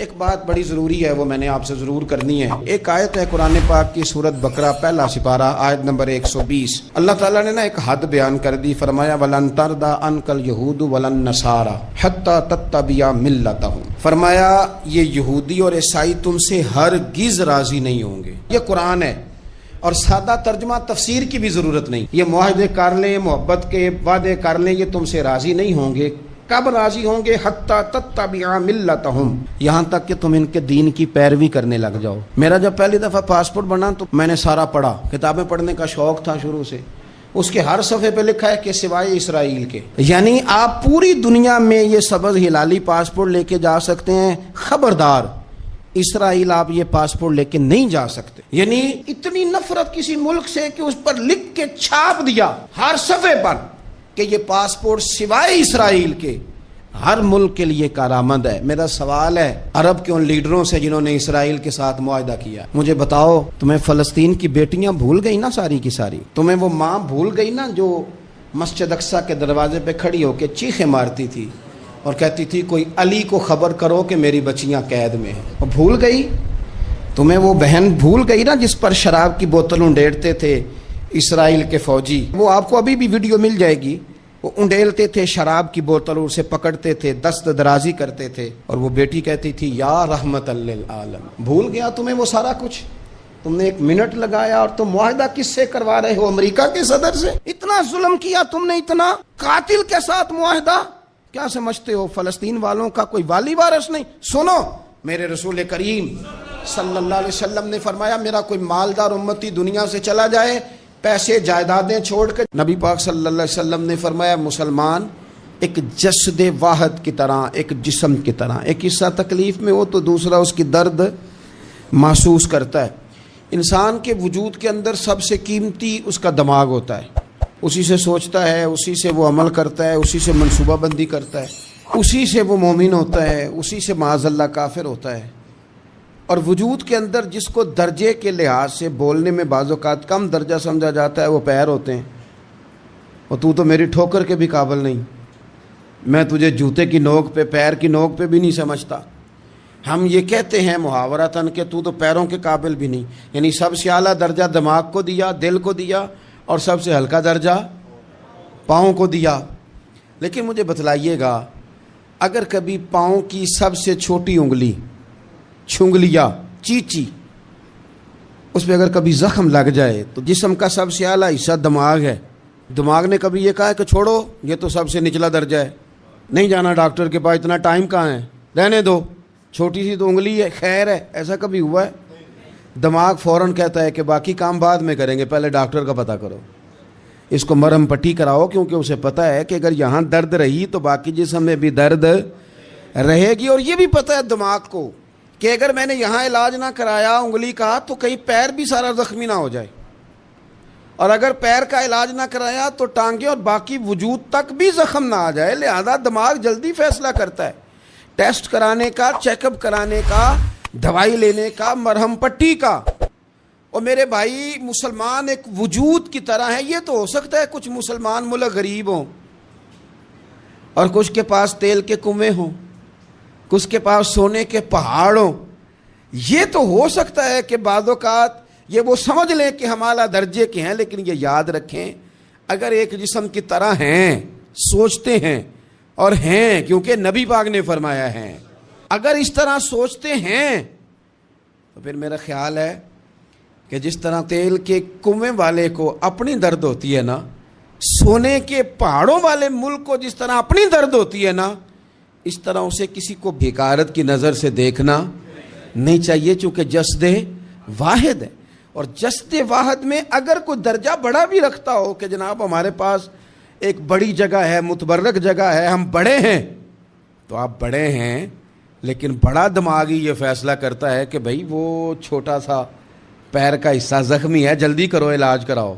ایک بات بڑی ضروری ہے، وہ میں نے آپ سے ضرور کرنی ہے۔ ایک آیت ہے قرآن پاک کی سورۃ بقرہ پہلا سپارہ آیت نمبر 120۔ اللہ تعالیٰ نے ایک حد بیان کر دی، فرمایا وَلَن تَرْضَىٰ عَنْكَ الْيَهُودُ وَلَا النَّصَارَىٰ حَتَّىٰ تَتَّبِعَ مِلَّتَهُمْ۔ فرمایا یہ یہودی اور عیسائی تم سے ہرگز راضی نہیں ہوں گے۔ یہ قرآن ہے اور سادہ ترجمہ تفسیر کی بھی ضرورت نہیں۔ یہ معاہدے کر لیں، محبت کے وعدے کر لیں، یہ تم سے راضی نہیں ہوں گے۔ کب راضی ہوں گے؟ حتی تتبع ملتہم، یہاں تک کہ تم ان کے دین کی پیروی کرنے لگ جاؤ۔ میرا جب پہلی دفعہ پاسپورٹ بنا تو میں نے سارا پڑھا، کتابیں پڑھنے کا شوق تھا شروع سے۔ اس کے ہر صفحے پہ لکھا ہے کہ سوائے اسرائیل کے، یعنی آپ پوری دنیا میں یہ سبز ہلالی پاسپورٹ لے کے جا سکتے ہیں، خبردار اسرائیل آپ یہ پاسپورٹ لے کے نہیں جا سکتے۔ یعنی اتنی نفرت کسی ملک سے کہ اس پر لکھ کے چھاپ دیا ہر صفحے پر کہ یہ پاسپورٹ سوائے اسرائیل کے ہر ملک کے لیے کارآمد ہے۔ میرا سوال ہے عرب کے ان لیڈروں سے جنہوں نے اسرائیل کے ساتھ معاہدہ کیا، مجھے بتاؤ تمہیں فلسطین کی بیٹیاں بھول گئی نا ساری کی ساری؟ تمہیں وہ ماں بھول گئی نا جو مسجد اقصیٰ کے دروازے پہ کھڑی ہو کے چیخیں مارتی تھی اور کہتی تھی کوئی علی کو خبر کرو کہ میری بچیاں قید میں ہیں؟ وہ بھول گئی؟ تمہیں وہ بہن بھول گئی نا جس پر شراب کی بوتل انڈیڑتے تھے اسرائیل کے فوجی؟ وہ آپ کو ابھی بھی ویڈیو مل جائے گی۔ وہ انڈیلتے تھے شراب کی بوتل، اسے پکڑتے تھے، دست درازی کرتے تھے، اور وہ بیٹی کہتی تھی یا رحمت للعالم۔ بھول گیا تمہیں وہ سارا کچھ؟ تم نے 1 منٹ لگایا اور تم معاہدہ کس سے کروا رہے ہو؟ امریکہ کے صدر سے؟ اتنا ظلم کیا تم نے، اتنا قاتل کے ساتھ معاہدہ؟ کیا سمجھتے ہو فلسطین والوں کا کوئی والی وارث نہیں؟ سنو، میرے رسول کریم صلی اللہ علیہ وسلم نے فرمایا میرا کوئی مالدار امتی دنیا سے چلا جائے، پیسے جائیدادیں چھوڑ کر، نبی پاک صلی اللہ علیہ وسلم نے فرمایا مسلمان ایک جسد واحد کی طرح، ایک جسم کی طرح، ایک حصہ تکلیف میں ہو تو دوسرا اس کی درد محسوس کرتا ہے۔ انسان کے وجود کے اندر سب سے قیمتی اس کا دماغ ہوتا ہے، اسی سے سوچتا ہے، اسی سے وہ عمل کرتا ہے، اسی سے منصوبہ بندی کرتا ہے، اسی سے وہ مومن ہوتا ہے، اسی سے معاذ اللہ کافر ہوتا ہے۔ اور وجود کے اندر جس کو درجے کے لحاظ سے بولنے میں بعض اوقات کم درجہ سمجھا جاتا ہے وہ پیر ہوتے ہیں۔ اور تو میری ٹھوکر کے بھی قابل نہیں، میں تجھے جوتے کی نوک پہ، پیر کی نوک پہ بھی نہیں سمجھتا۔ ہم یہ کہتے ہیں محاورتاً کہ تو پیروں کے قابل بھی نہیں، یعنی سب سے اعلیٰ درجہ دماغ کو دیا، دل کو دیا، اور سب سے ہلکا درجہ پاؤں کو دیا۔ لیکن مجھے بتلائیے گا اگر کبھی پاؤں کی سب سے چھوٹی انگلی، چھنگلیا، چیچی، اس پہ اگر کبھی زخم لگ جائے تو جسم کا سب سے اعلیٰ حصہ دماغ ہے، دماغ نے کبھی یہ کہا ہے کہ چھوڑو یہ تو سب سے نچلا درجہ ہے، نہیں جانا ڈاکٹر کے پاس، اتنا ٹائم کہاں ہے، رہنے دو، چھوٹی سی تو انگلی ہے، خیر ہے؟ ایسا کبھی ہوا ہے؟ دماغ فوراً کہتا ہے کہ باقی کام بعد میں کریں گے، پہلے ڈاکٹر کا پتہ کرو، اس کو مرہم پٹی کراؤ، کیونکہ اسے پتہ ہے کہ اگر یہاں درد رہی تو باقی جسم میں بھی درد رہے گی۔ اور یہ بھی پتہ ہے دماغ کو کہ اگر میں نے یہاں علاج نہ کرایا انگلی کا تو کہیں پیر بھی سارا زخمی نہ ہو جائے، اور اگر پیر کا علاج نہ کرایا تو ٹانگیں اور باقی وجود تک بھی زخم نہ آ جائے۔ لہذا دماغ جلدی فیصلہ کرتا ہے، ٹیسٹ کرانے کا، چیک اپ کرانے کا، دوائی لینے کا، مرہم پٹی کا۔ اور میرے بھائی مسلمان ایک وجود کی طرح ہے۔ یہ تو ہو سکتا ہے کچھ مسلمان ملک غریب ہوں اور کچھ کے پاس تیل کے کنویں ہوں، کچھ کے پاس سونے کے پہاڑ ہوں، یہ تو ہو سکتا ہے کہ بعض اوقات یہ وہ سمجھ لیں کہ ہم اعلیٰ درجے کے ہیں، لیکن یہ یاد رکھیں اگر ایک جسم کی طرح ہیں، سوچتے ہیں اور ہیں، کیونکہ نبی پاک نے فرمایا ہے، اگر اس طرح سوچتے ہیں تو پھر میرا خیال ہے کہ جس طرح تیل کے کنویں والے کو اپنی درد ہوتی ہے نا، سونے کے پہاڑوں والے ملک کو جس طرح اپنی درد ہوتی ہے نا، اس طرح اسے کسی کو بھیکارت کی نظر سے دیکھنا نہیں چاہیے، چونکہ جسد واحد ہے۔ اور جسد واحد میں اگر کوئی درجہ بڑا بھی رکھتا ہو کہ جناب ہمارے پاس ایک بڑی جگہ ہے، متبرک جگہ ہے، ہم بڑے ہیں، تو آپ بڑے ہیں، لیکن بڑا دماغ ہی یہ فیصلہ کرتا ہے کہ بھائی وہ چھوٹا سا پیر کا حصہ زخمی ہے، جلدی کرو علاج کراؤ،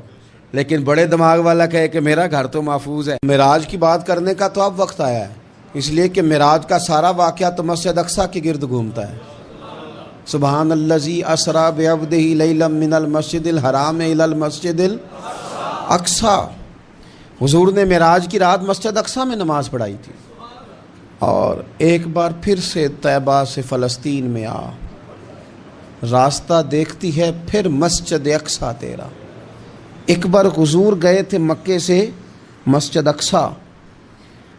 لیکن بڑے دماغ والا کہے کہ میرا گھر تو محفوظ ہے۔ معراج کی بات کرنے کا تو اب وقت آیا ہے، اس لیے کہ معراج کا سارا واقعہ تو مسجد اقصیٰ کے گرد گھومتا ہے۔ سبحان الذی اسریٰ بعبدہ لیلا من المسجد الحرام الی المسجد الاقصیٰ۔ حضور نے معراج کی رات مسجد اقصیٰ میں نماز پڑھائی تھی۔ اور ایک بار پھر سے طیبہ سے فلسطین میں آ، راستہ دیکھتی ہے پھر مسجد اقصیٰ تیرا۔ ایک بار حضور گئے تھے مکے سے مسجد اقصیٰ،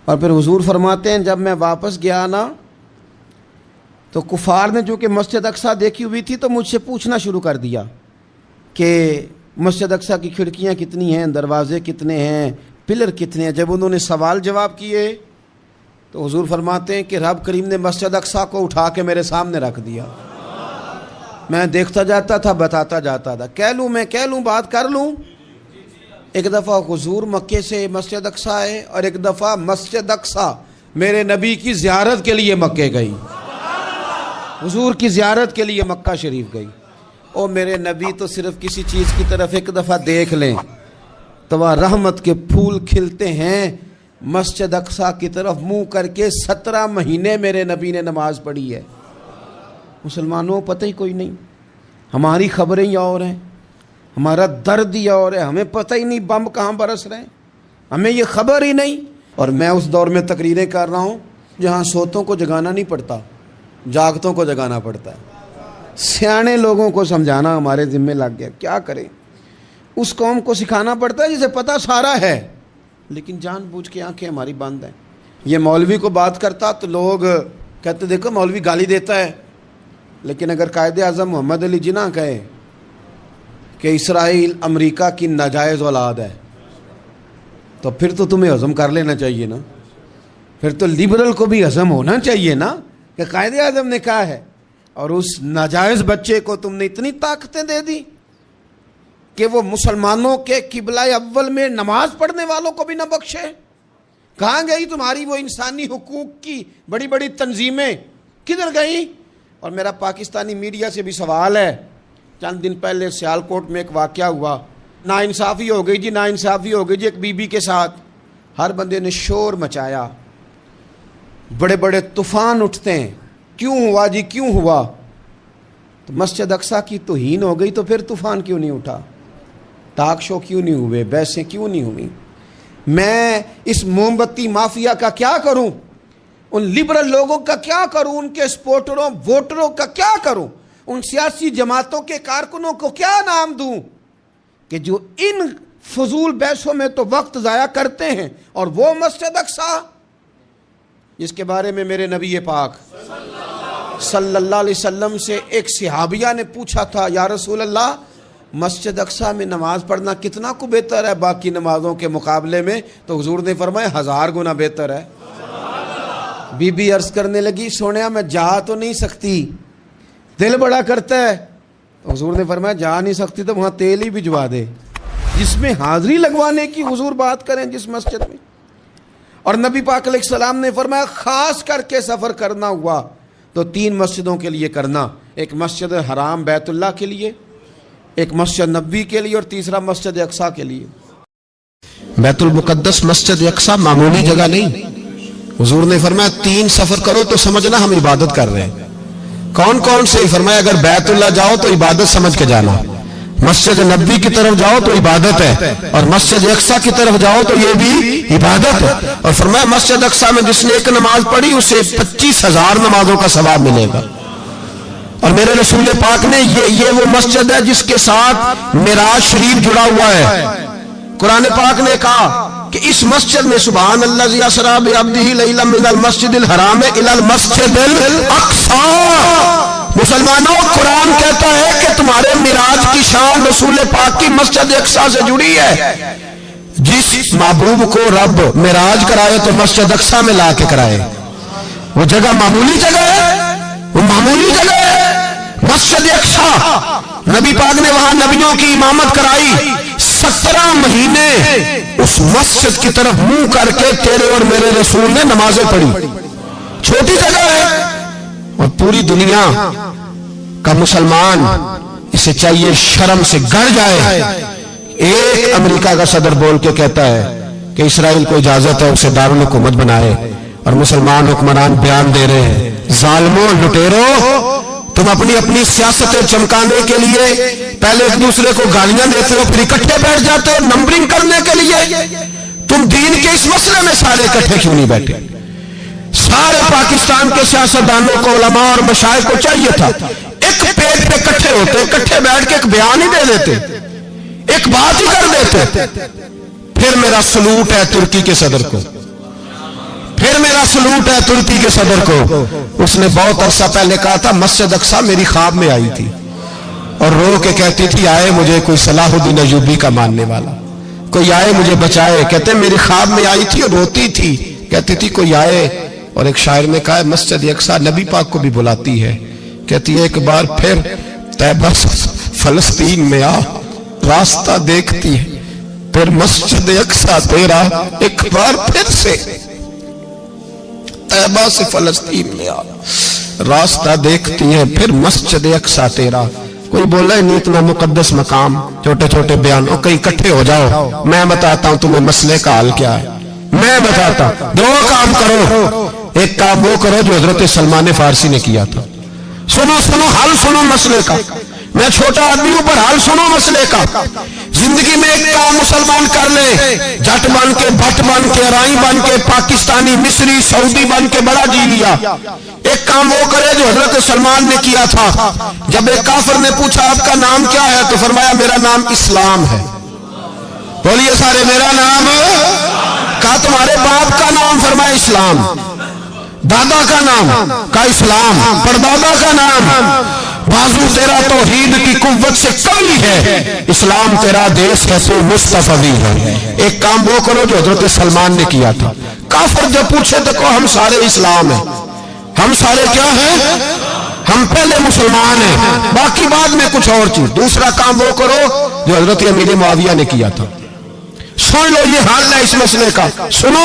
اور پھر حضور فرماتے ہیں جب میں واپس گیا نا تو کفار نے جو کہ مسجد اقصیٰ دیکھی ہوئی تھی تو مجھ سے پوچھنا شروع کر دیا کہ مسجد اقصیٰ کی کھڑکیاں کتنی ہیں، دروازے کتنے ہیں، پلر کتنے ہیں۔ جب انہوں نے سوال جواب کیے تو حضور فرماتے ہیں کہ رب کریم نے مسجد اقصیٰ کو اٹھا کے میرے سامنے رکھ دیا۔ میں دیکھتا جاتا تھا، بتاتا جاتا تھا، کہہ لوں بات کر لوں۔ ایک دفعہ حضور مکے سے مسجد اقصیٰ آئے اور ایک دفعہ مسجد اقصیٰ میرے نبی کی زیارت کے لیے مکے گئی، حضور کی زیارت کے لیے مکہ شریف گئی۔ اور میرے نبی تو صرف کسی چیز کی طرف ایک دفعہ دیکھ لیں تو وہاں رحمت کے پھول کھلتے ہیں۔ مسجد اقصیٰ کی طرف منہ کر کے 17 مہینے میرے نبی نے نماز پڑھی ہے۔ مسلمانوں پتہ ہی کوئی نہیں، ہماری خبریں ہی اور ہیں، ہمارا درد ہی اور ہے، ہمیں پتہ ہی نہیں بم کہاں برس رہے ہیں، ہمیں یہ خبر ہی نہیں۔ اور میں اس دور میں تقریریں کر رہا ہوں جہاں سوتوں کو جگانا نہیں پڑتا، جاگتوں کو جگانا پڑتا ہے۔ سیانے لوگوں کو سمجھانا ہمارے ذمہ لگ گیا، کیا کریں؟ اس قوم کو سکھانا پڑتا ہے جسے پتہ سارا ہے لیکن جان بوجھ کے آنکھیں ہماری بند ہیں۔ یہ مولوی کو بات کرتا تو لوگ کہتے دیکھو مولوی گالی دیتا ہے، لیکن اگر قائد اعظم محمد علی جناح کہے کہ اسرائیل امریکہ کی ناجائز اولاد ہے تو پھر تو تمہیں ہضم کر لینا چاہیے نا، پھر تو لبرل کو بھی ہضم ہونا چاہیے نا کہ قائد اعظم نے کہا ہے، اور اس ناجائز بچے کو تم نے اتنی طاقتیں دے دی کہ وہ مسلمانوں کے قبلہ اول میں نماز پڑھنے والوں کو بھی نہ بخشے۔ کہاں گئی تمہاری وہ انسانی حقوق کی بڑی بڑی تنظیمیں، کدھر گئیں؟ اور میرا پاکستانی میڈیا سے بھی سوال ہے، چند دن پہلے سیالکوٹ میں ایک واقعہ ہوا، ناانصافی ہو گئی جی، ناانصافی ہو گئی جی ایک بی بی کے ساتھ۔ ہر بندے نے شور مچایا، بڑے بڑے طوفان اٹھتے ہیں، کیوں ہوا جی کیوں ہوا؟ تو مسجد اقصیٰ کی توہین ہو گئی تو پھر طوفان کیوں نہیں اٹھا؟ ٹاک شو کیوں نہیں ہوئے؟ بحثیں کیوں نہیں ہوئی؟ میں اس موم بتی مافیا کا کیا کروں؟ ان لبرل لوگوں کا کیا کروں؟ ان کے سپورٹروں ووٹروں کا کیا کروں؟ ان سیاسی جماعتوں کے کارکنوں کو کیا نام دوں کہ جو ان فضول بحثوں میں تو وقت ضائع کرتے ہیں، اور وہ مسجد اقصیٰ جس کے بارے میں میرے نبی پاک صلی اللہ علیہ وسلم سے ایک صحابیہ نے پوچھا تھا، یا رسول اللہ مسجد اقصیٰ میں نماز پڑھنا کتنا کو بہتر ہے باقی نمازوں کے مقابلے میں؟ تو حضور نے فرمایا 1000 گنا بہتر ہے۔ بی بی عرض کرنے لگی، سونیا میں جا تو نہیں سکتی، دل بڑا کرتا ہے۔ تو حضور نے فرمایا جا نہیں سکتی تو وہاں تیل ہی بھجوا دے، جس میں حاضری لگوانے کی حضور بات کریں جس مسجد میں۔ اور نبی پاک علیہ السلام نے فرمایا خاص کر کے سفر کرنا ہوا تو 3 مسجدوں کے لیے کرنا، ایک مسجد حرام بیت اللہ کے لیے، ایک مسجد نبوی کے لیے، اور تیسرا مسجد اقصیٰ کے لیے۔ بیت المقدس مسجد اقصیٰ معمولی جگہ نہیں، حضور نے فرمایا 3 سفر کرو تو سمجھنا ہم عبادت کر رہے ہیں۔ کون کون سے؟ فرمایا اگر بیت اللہ جاؤ تو عبادت سمجھ کے جانا، مسجد نبوی کی طرف جاؤ تو عبادت ہے، اور مسجد اقصیٰ کی طرف جاؤ تو یہ بھی عبادت ہے۔ اور فرمایا مسجد اقصیٰ میں جس نے ایک نماز پڑھی اسے 25,000 نمازوں کا ثواب ملے گا۔ اور میرے رسول پاک نے یہ وہ مسجد ہے جس کے ساتھ معراج شریف جڑا ہوا ہے۔ قرآن پاک نے کہا کہ اس مسجد میں سبحان اللہ ذی اسریٰ بعبدہ لیلا من المسجد الحرام الی المسجد الاقصیٰ۔ مسلمانوں قرآن کہتا ہے کہ تمہارے معراج کی شان رسول پاک کی مسجد اقصیٰ سے جڑی ہے۔ جس محبوب کو رب معراج کرائے تو مسجد اقصیٰ میں لا کے کرائے۔ وہ جگہ معمولی جگہ ہے، وہ معمولی جگہ ہے مسجد اقصیٰ۔ نبی پاک نے وہاں نبیوں کی امامت کرائی، 17 مہینے اس مسجد کی طرف منہ کر کے تیرے اور میرے رسول نے نمازیں پڑھی۔ چھوٹی جگہ ہے، اور پوری دنیا کا مسلمان اسے چاہیے شرم سے گڑ جائے۔ ایک امریکہ کا صدر بول کے کہتا ہے کہ اسرائیل کو اجازت ہے اسے دارالحکومت بنائے، اور مسلمان حکمران بیان دے رہے ہیں ظالموں لٹیروں تم اپنی سیاستیں چمکانے کے لیے پہلے ایک دوسرے کو گالیاں دیتے ہو، پھر اکٹھے بیٹھ جاتے ہو نمبرنگ کرنے کے لیے۔ تم دین کے اس مسئلے میں سارے اکٹھے کیوں نہیں بیٹھے؟ سارے پاکستان کے سیاستدانوں کو، علماء اور مشائخ کو چاہیے تھا ایک پیج پہ اکٹھے ہوتے، اکٹھے بیٹھ کے ایک بیان ہی دے دیتے، ایک بات ہی کر دیتے۔ پھر میرا سلوٹ ہے ترکی کے صدر کو، پھر میرا سلوٹ ہے ترکی کے صدر کو۔ اس نے بہت عرصہ پہلے کہا تھا مسجد اقصی میری خواب میں آئی تھی اور رو کے کہتی تھی آئے مجھے کوئی صلاح الدین ایوبی کا ماننے والا، کوئی آئے مجھے بچائے۔ کہتے میری خواب میں آئی تھی اور روتی تھی، کہتی تھی کوئی آئے۔ اور ایک شاعر نے کہا مسجد اقصی نبی پاک کو بھی بلاتی ہے، کہتی ہے ایک بار پھر طیبہ فلسطین میں آ، راستہ دیکھتی ہے پھر مسجد اقصی تیرا، ایک بار پھر سے طیبہ سے فلسطین میں آ، راستہ دیکھتی ہے پھر مسجد اقصی تیرا۔ کوئی بولا ہے نہیں اتنا مقدس مقام، چھوٹے چھوٹے بیان، اور کہیں اکٹھے ہو جاؤ، میں بتاتا ہوں تمہیں مسئلے کا حل کیا ہے، میں بتاتا ہوں۔ دو کام کرو، ایک کام وہ کرو جو حضرت سلمان فارسی نے کیا تھا، سنو سنو حل سنو مسئلے کا، میں چھوٹا آدمی ہوں پر حل سنو مسئلے کا۔ زندگی میں ایک کام مسلمان کر لے، جٹ بن کے، بھٹ بن کے، رائی بن کے، پاکستانی، مصری، سعودی بن کے بڑا جی لیا۔ ایک کام وہ کرے جو حضرت سلمان نے کیا تھا۔ جب ایک کافر نے پوچھا آپ کا نام کیا ہے تو فرمایا میرا نام اسلام ہے۔ بولیے سارے میرا نام، کہا تمہارے باپ کا نام، فرمایا اسلام۔ دادا کا نام، کہا اسلام۔ پردادا کا نام، بازو تیرا توحید کی قوت سے کمی ہے، اسلام تیرا دیس ہے تو مصطفی ہے۔ ایک کام وہ کرو جو حضرت سلمان نے کیا تھا۔ کافر جب پوچھے تو کہو ہم سارے اسلام ہیں، ہم سارے کیا ہیں، ہم پہلے مسلمان ہیں، باقی بعد میں کچھ اور چیز۔ دوسرا کام وہ کرو جو حضرت امیر معاویہ نے کیا تھا۔ سن لو یہ حال ہے اس مسئلے کا، سنو۔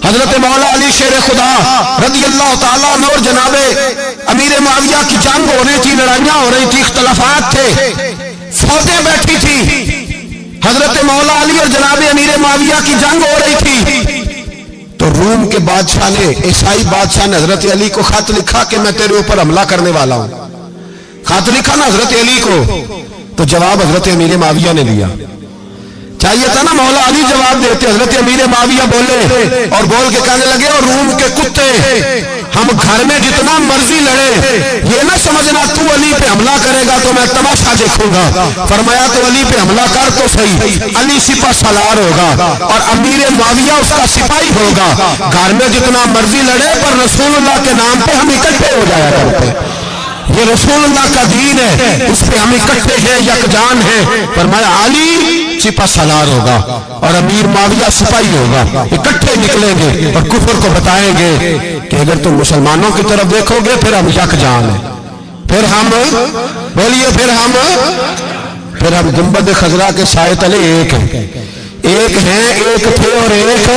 حضرت مولا علی شیر خدا رضی اللہ تعالیٰ عنہ اور جناب امیر معاویہ کی جنگ ہو رہی تھی، لڑائیاں ہو رہی تھی، اختلافات تھے، فوجیں بیٹھی تھی، حضرت مولا علی اور جناب امیر معاویہ کی جنگ ہو رہی تھی۔ تو روم کے بادشاہ نے، عیسائی بادشاہ نے حضرت علی کو خط لکھا کہ میں تیرے اوپر حملہ کرنے والا ہوں۔ خط لکھا نا حضرت علی کو، تو جواب حضرت امیر معاویہ نے دیا۔ چاہیے تھا نا مولا علی جواب دیتے، حضرت امیر معاویہ بولے اور بول کے کہنے لگے اور روم کے کتے، ہم گھر میں جتنا مرضی لڑے، یہ نہ سمجھنا تو علی پہ حملہ کرے گا تو میں تماشا دیکھوں گا۔ فرمایا تو علی پہ حملہ کر تو صحیح، علی سپہ سالار ہوگا اور امیر معاویہ اس کا سپاہی ہوگا۔ گھر میں جتنا مرضی لڑے پر رسول اللہ کے نام پہ ہم اکٹھے ہو جایا کرتے، یہ رسول اللہ کا دین ہے، اس پہ ہم اکٹھے ہیں، یکجان ہیں۔ فرمایا علی سپہ سالار ہوگا اور امیر معاویہ سپاہی ہوگا، اکٹھے نکلیں گے اور کفر کو بتائیں گے کہ اگر تم مسلمانوں کی طرف دیکھو گے پھر ہم یکجان ہیں، پھر ہم، بولیے پھر ہم گنبد خضرا کے سائے تلے ایک ہیں، ایک ہیں، ایک تھے اور ایک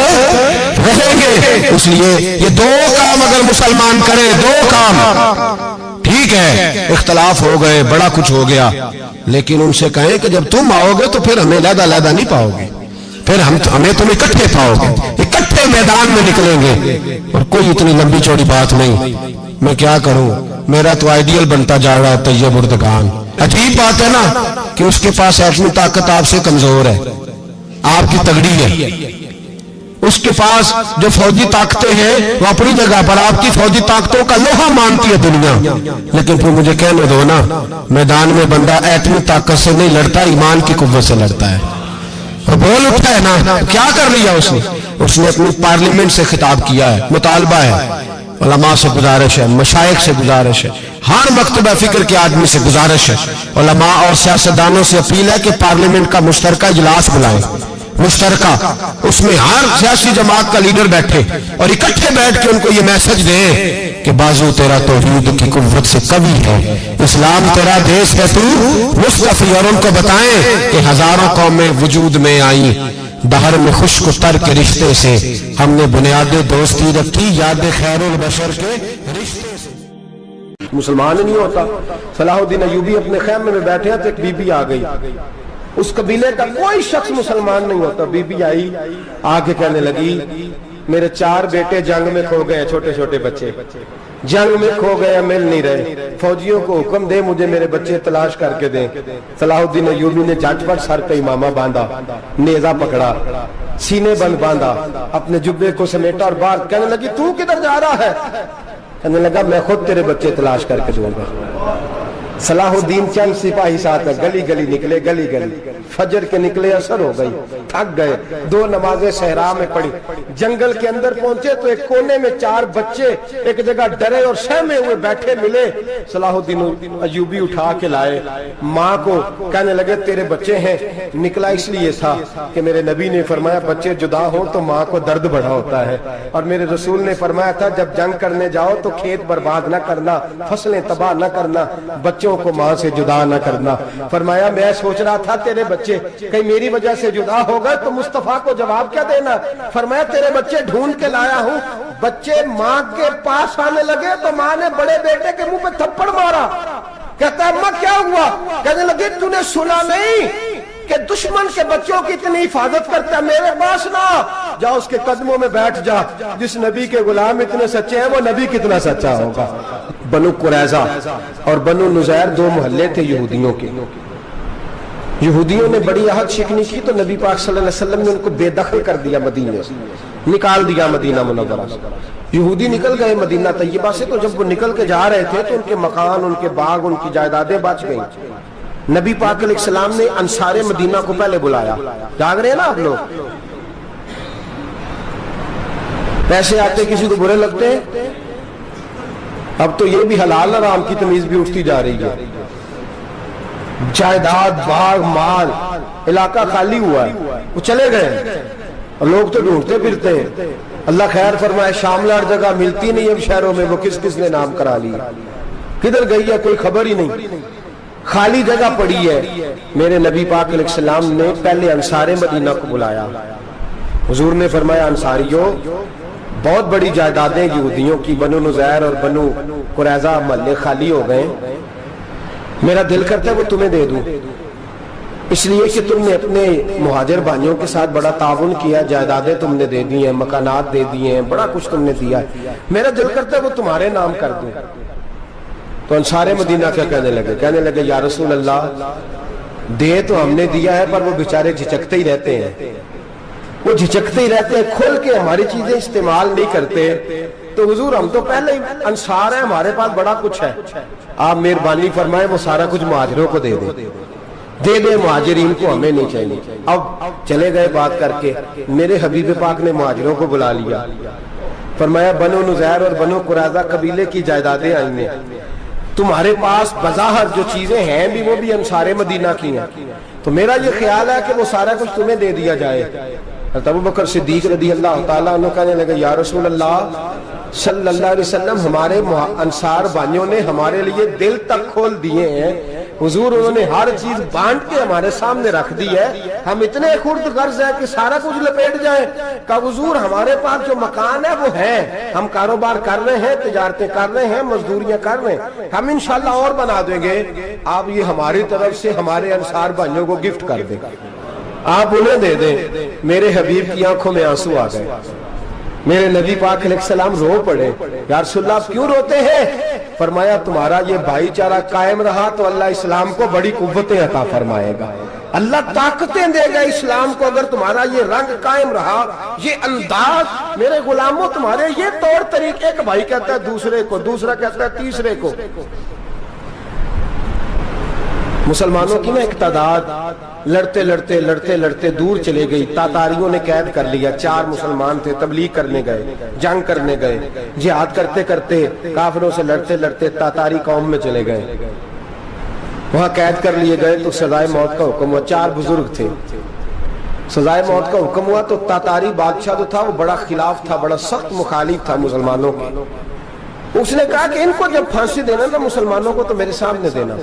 رہیں گے۔ اس لیے یہ دو کام اگر مسلمان کرے، دو کام، ٹھیک ہے اختلاف ہو گئے، بڑا کچھ ہو گیا، لیکن ان سے کہیں کہ جب تم آؤ گے تو پھر ہمیں علیحدہ علیحدہ نہیں پاؤ گے، پھر ہمیں تم اکٹھے پاؤ گے، اکٹھے میدان میں نکلیں گے۔ اور کوئی اتنی لمبی چوڑی بات نہیں، میں کیا کروں، میرا تو آئیڈیل بنتا جا رہا ہے طیب اردگان۔ عجیب بات ہے نا کہ اس کے پاس ایٹمی طاقت آپ سے کمزور ہے، آپ کی تگڑی ہے، اس کے پاس جو فوجی طاقتیں ہیں وہ اپنی جگہ پر، آپ کی فوجی طاقتوں کا لوہا مانتی ہے دنیا، لیکن پھر مجھے کہنے دو نا، میدان میں بندہ ایٹمی طاقت سے نہیں لڑتا، ایمان کی قوت سے لڑتا ہے۔ اور بول اٹھا ہے نا، کیا کر لیا اس نے اپنی پارلیمنٹ سے خطاب کیا ہے، مطالبہ ہے، علماء سے گزارش ہے، مشائخ سے گزارش ہے، ہر مکتبہ فکر کے آدمی سے گزارش ہے، علماء اور سیاستدانوں سے اپیل ہے کہ پارلیمنٹ کا مشترکہ اجلاس بلائیں، مشترکہ، اس میں ہر سیاسی جماعت کا لیڈر بیٹھے اور اکٹھے بیٹھ کے ان کو یہ میسج دیں کہ بازو تیرا توحید کی قوت سے قوی ہے، اسلام تیرا دیس ہے تو مصطفی، اور ان کو بتائیں کہ ہزاروں قومیں وجود میں آئیں، دہر میں خشک و تر کے رشتے سے ہم نے بنیاد دوستی رکھی، یاد خیر البشر کے رشتے سے۔ مسلمان نہیں ہوتا۔ صلاح الدین ایوبی اپنے خیمے میں بیٹھے ہیں تو ایک بی بی آ گئی، اس قبیلے کا کوئی شخص مسلمان نہیں ہوتا، بی بی آئی، آگے کہنے لگی میرے 4 بیٹے جنگ میں کھو گئے، چھوٹے چھوٹے بچے جنگ میں کھو گئے، مل نہیں رہے، فوجیوں کو حکم دے مجھے میرے بچے تلاش کر کے دیں۔ صلاح الدین ایوبی نے جھٹ پٹ سر پہ امامہ باندھا، نیزہ پکڑا، سینے بند باندھا، اپنے جبے کو سمیٹا اور باہر کہنے لگی تو کدھر جا رہا ہے؟ کہنے لگا میں خود تیرے بچے تلاش کر کے دوں گا۔ صلاح الدین چند سپاہی ساتھ گلی گلی نکلے، گلی گلی فجر کے نکلے، اثر ہو گئی، تھک گئے، 2 نمازیں صحرا میں پڑھی، جنگل کے اندر پہنچے تو ایک کونے میں 4 بچے ایک جگہ ڈرے اور سہمے ہوئے بیٹھے ملے۔ صلاح الدین ایوبی اٹھا کے لائے، ماں کو کہنے لگے تیرے بچے ہیں۔ نکلا اس لیے تھا کہ میرے نبی نے فرمایا بچے جدا ہوں تو ماں کو درد بڑا ہوتا ہے، اور میرے رسول نے فرمایا تھا جب جنگ کرنے جاؤ تو کھیت برباد نہ کرنا، فصلیں تباہ نہ کرنا، بچوں کو ماں سے جدا نہ کرنا۔ فرمایا میں سوچ رہا تھا تیرے بچے کہیں میری وجہ سے جدا ہو گئے تو مصطفیٰ کو جواب کیا دینا؟ فرمایا تیرے بچے ڈھونڈ کے لایا ہوں۔ بچے ماں کے پاس آنے لگے تو ماں نے بڑے بیٹے کے منہ پہ تھپڑ مارا، کہتا ہے اماں کیا ہوا؟ کہنے لگے تو نے سنا نہیں کہ دشمن کے بچوں کی اتنی حفاظت کرتا ہے؟ میرے پاس نہ جا، اس کے قدموں میں بیٹھ جا، جس نبی کے غلام اتنے سچے ہیں وہ نبی کتنا سچا ہوگا۔ بنو قریظہ اور بنو نذیر 2 محلے تھے یہودیوں کے۔ یہودیوں نے بڑی عہد شکنی کی تو نبی پاک صلی اللہ علیہ وسلم نے ان کو بے دخل کر دیا، مدینے سے نکال دیا، مدینہ منورہ سے۔ یہودی نکل گئے مدینہ طیبہ سے، تو جب وہ نکل کے جا رہے تھے تو ان کے مکان، ان کے باغ، ان کی جائیدادیں بچ گئیں۔ نبی پاک علیہ السلام نے انصار مدینہ کو پہلے بلایا، جاگ رہے ہیں نا آپ لوگ؟ پیسے آتے کسی کو برے لگتے ہیں؟ اب تو یہ بھی حلال حرام کی تمیز بھی اٹھتی جا رہی ہے۔ جائیداد، باغ، مال، علاقہ خالی ہوا ہے، وہ چلے گئے اور لوگ تو ڈھونڈتے پھرتے ہیں۔ اللہ خیر فرمائے، شاملہ ہر جگہ ملتی نہیں اب شہروں میں، وہ کس کس نے نام کرا لی، کدھر گئی ہے کوئی خبر ہی نہیں، خالی جگہ پڑی ہے۔ میرے نبی پاک علیہ السلام نے پہلے انصار مدینہ کو بلایا، حضور نے فرمایا انصاریوں بہت بڑی جائیدادیں یہودیوں کی، بنو نذیر اور بنو قریظہ محلے خالی ہو گئے، میرا دل کرتا ہے وہ تمہیں دے دوں، اس لیے کہ تم نے اپنے مہاجر بھائیوں کے ساتھ بڑا تعاون کیا، جائیدادیں تم نے دے دی ہیں، مکانات دے دیے ہیں، بڑا کچھ تم نے دیا ہے، میرا دل کرتا ہے وہ تمہارے نام کر دوں۔ تو انصار مدینہ کیا کہنے لگے یا رسول اللہ دے تو ہم نے دیا ہے پر وہ بیچارے جھچکتے ہی رہتے ہیں، وہ جھچکتے ہی رہتے ہیں، کھول کے ہماری چیزیں استعمال نہیں کرتے۔ تو حضور ہم تو پہلے ہی انصار ہیں، ہمارے پاس بڑا کچھ ہے، آپ مہربانی فرمائیں وہ سارا کچھ مہاجروں کو دے دے مہاجرین کو، ہمیں نہیں چاہیے۔ اب چلے گئے بات کر کے، میرے حبیب پاک نے مہاجروں کو بلا لیا، فرمایا بنو نذیر اور بنو قریظہ قبیلے کی جائیدادیں آئی ہیں، تمہارے پاس بظاہر جو چیزیں ہیں بھی وہ بھی انصار مدینہ کی ہیں، تو میرا یہ خیال ہے کہ وہ سارا کچھ تمہیں دے دیا جائے۔ حضرت ابوبکر صدیق رضی اللہ تعالیٰ عنہ کہنے لگے یا رسول اللہ صلی اللہ علیہ وسلم ہمارے انصار بھائیوں نے ہمارے لیے دل تک کھول دیے ہیں، حضور انہوں نے ہر چیز بانٹ کے ہمارے سامنے رکھ دی ہے، ہم اتنے خرد غرض ہیں کہ سارا کچھ لپیٹ جائیں۔ کہ حضور ہمارے پاس جو مکان ہے وہ ہے، ہم کاروبار کر رہے ہیں، تجارتیں کر رہے ہیں، مزدوریاں کر رہے ہیں، ہم انشاءاللہ اور بنا دیں گے، آپ یہ ہماری طرف سے ہمارے انصار بھائیوں کو گفٹ کر دیں، آپ انہیں دے دیں۔ میرے حبیب کی آنکھوں میں آنسو آ گئے، میرے نبی پاک علیہ السلام رو پڑے، یا رسول اللہ آپ کیوں روتے ہیں؟ فرمایا تمہارا یہ بھائی چارہ قائم رہا تو اللہ اسلام کو بڑی قوتیں عطا فرمائے گا، اللہ طاقتیں دے گا اسلام کو، اگر تمہارا یہ رنگ قائم رہا، یہ انداز، میرے غلاموں تمہارے یہ طور طریقے، ایک بھائی کہتا ہے دوسرے کو، دوسرا کہتا ہے تیسرے کو۔ مسلمانوں کی نا ایک تعداد لڑتے دور چلے گئی، تاتاریوں نے قید کر لیا، 4 مسلمان تھے، تبلیغ کرنے گئے، جنگ کرنے گئے، جہاد کرتے کرتے کافروں سے لڑتے تاتاری قوم میں چلے گئے، وہاں قید کر لیے گئے تو سزائے موت کا حکم ہوا، 4 بزرگ تھے، سزائے موت کا حکم ہوا تو تاتاری بادشاہ جو تھا وہ بڑا خلاف تھا، بڑا سخت مخالف تھا مسلمانوں کے، اس نے کہا کہ ان کو جب پھانسی دینا نا مسلمانوں کو تو میرے سامنے دینا۔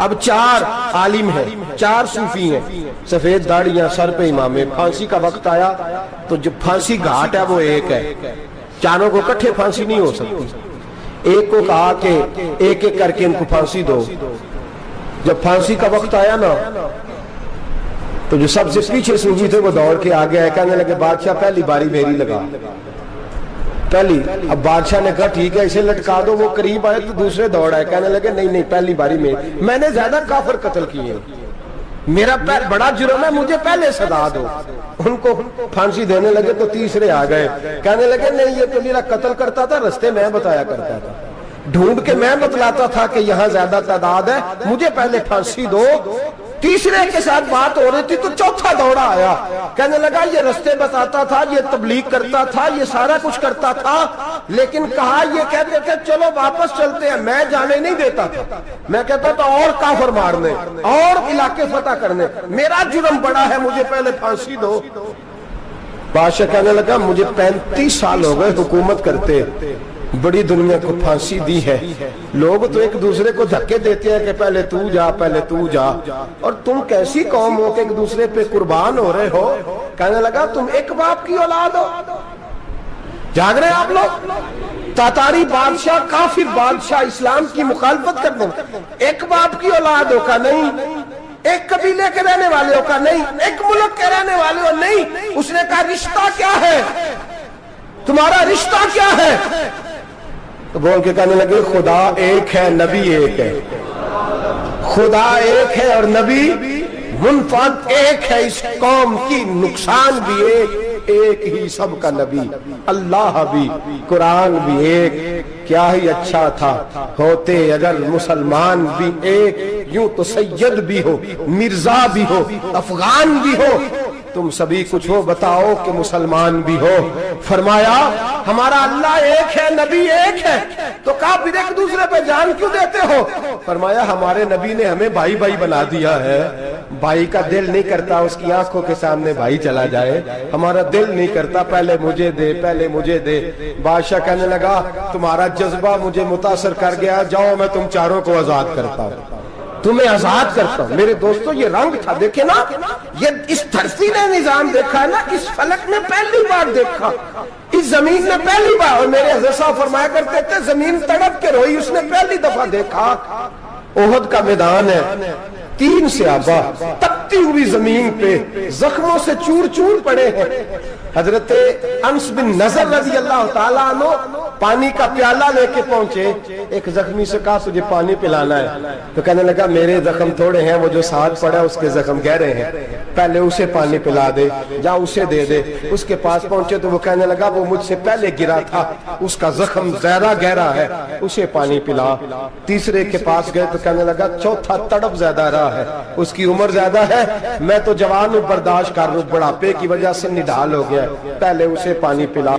اب 4 عالم ہیں، 4 صوفی ہیں، سفید داڑیاں، سر پہ امامے، پھانسی کا وقت آیا تو جو پھانسی گھاٹ ہے وہ ایک ہے، چاروں کو کٹھے پھانسی نہیں ہو سکتی، ایک کو کہا کہ ایک ایک کر کے ان کو پھانسی دو۔ جب پھانسی کا وقت آیا نا تو جو سب سے پیچھے صوفی تھے وہ دوڑ کے آگے آئے، کہنے لگے بادشاہ پہلی باری میری لگا، پہلی۔ اب بادشاہ نے کہا ٹھیک ہے اسے لٹکا دو، وہ قریب آئے تو دوسرے دوڑ آئے، کہنے لگے نہیں پہلی باری میں نے زیادہ کافر قتل کیے، میرا بڑا جرم ہے، مجھے پہلے سزا دو۔ ان کو پھانسی دینے لگے تو تیسرے آ گئے, کہنے لگے نہیں یہ تو میرا قتل کرتا تھا, رستے میں بتایا کرتا تھا, ڈھونڈ کے میں بتلاتا تھا کہ یہاں زیادہ تعداد ہے, مجھے پہلے پھانسی دو. تیسرے کے ساتھ بات ہو رہی تھی تو چوتھا دوڑا آیا, کہنے لگا یہ رستے بتاتا تھا, یہ تبلیغ کرتا تھا, یہ سارا کچھ کرتا تھا, لیکن کہا یہ کہتے تھے چلو واپس چلتے ہیں, میں جانے نہیں دیتا تھا, میں کہتا تھا اور کافر مارنے اور علاقے فتح کرنے, میرا جرم بڑا ہے, مجھے پہلے پھانسی دو. بادشاہ کہنے لگا مجھے 35 سال ہو گئے حکومت کرتے, بڑی دنیا کو پھانسی دی ہے, لوگ تو ایک دوسرے کو دھکے دیتے ہیں کہ پہلے تو جا پہلے تو جا, اور تم کیسی قوم ہو کہ ایک دوسرے پہ قربان ہو رہے ہو. کہنے لگا تم ایک باپ کی اولاد ہو, جاگ رہے آپ لوگ, تاتاری بادشاہ کافر بادشاہ اسلام کی مخالفت کر دیں, ایک باپ کی اولاد ہو کا نہیں, ایک قبیلے کے رہنے والے ہو کا نہیں, ایک ملک کے رہنے والے ہو نہیں. اس نے کہا رشتہ کیا ہے تمہارا, رشتہ کیا ہے؟ تو بول کے کہنے لگے خدا ایک ہے نبی ایک ہے, خدا ایک ہے اور نبی منفرد ایک ہے, اس قوم کی نقصان بھی ایک ہی سب کا نبی, اللہ بھی قرآن بھی ایک. کیا ہی اچھا تھا ہوتے اگر مسلمان بھی ایک, یوں تو سید بھی ہو, مرزا بھی ہو, افغان بھی ہو, تم سبھی کچھ ہو بتاؤ کہ مسلمان بھی ہو. فرمایا ہمارا اللہ ایک ہے, نبی ایک ہے. تو کہا پھر ایک دوسرے پہ جان کیوں دیتے ہو؟ فرمایا ہمارے نبی نے ہمیں بھائی بھائی بنا دیا ہے, بھائی کا دل نہیں کرتا اس کی آنکھوں کے سامنے بھائی چلا جائے, ہمارا دل نہیں کرتا پہلے مجھے دے پہلے مجھے دے. بادشاہ کہنے لگا تمہارا جذبہ مجھے متاثر کر گیا, جاؤ میں تم چاروں کو آزاد کرتا ہوں, تمہیں آزاد کرتا ہوں. میرے دوستو یہ رنگ تھا, دیکھیں نا, یہ اس دھرتی نے نظام دیکھا ہے نا, اس فلک نے پہلی بار دیکھا, اس زمین نے پہلی بار, اور میرے حضرت صاحب فرمایا کرتے تھے زمین تڑپ کے روئی, اس نے پہلی دفعہ دیکھا. احد کا میدان ہے, 3 صحابہ تپتی ہوئی زمین پہ زخموں سے چور چور پڑے ہیں. حضرت انس بن نضر رضی اللہ تعالیٰ عنہ پانی کا پیالہ لے کے پہنچے, ایک زخمی سے کہا تجھے پانی پلانا ہے, تو کہنے لگا میرے زخم تھوڑے ہیں, وہ جو ساتھ پڑا اس کے زخم گہرے ہیں, پہلے اسے پانی پلا دے, جا اسے دے دے. اس کے پاس پہنچے تو وہ کہنے لگا وہ مجھ سے پہلے گرا تھا, اس کا زخم زیادہ گہرا ہے, اسے پانی پلا. تیسرے کے پاس گئے تو کہنے لگا چوتھا تڑپ زیادہ رہا ہے, اس کی عمر زیادہ ہے, میں تو جوان ہوں برداشت کر لوں, بڑھاپے کی وجہ سے نڈھال ہو گیا, پہلے اسے پانی پلا.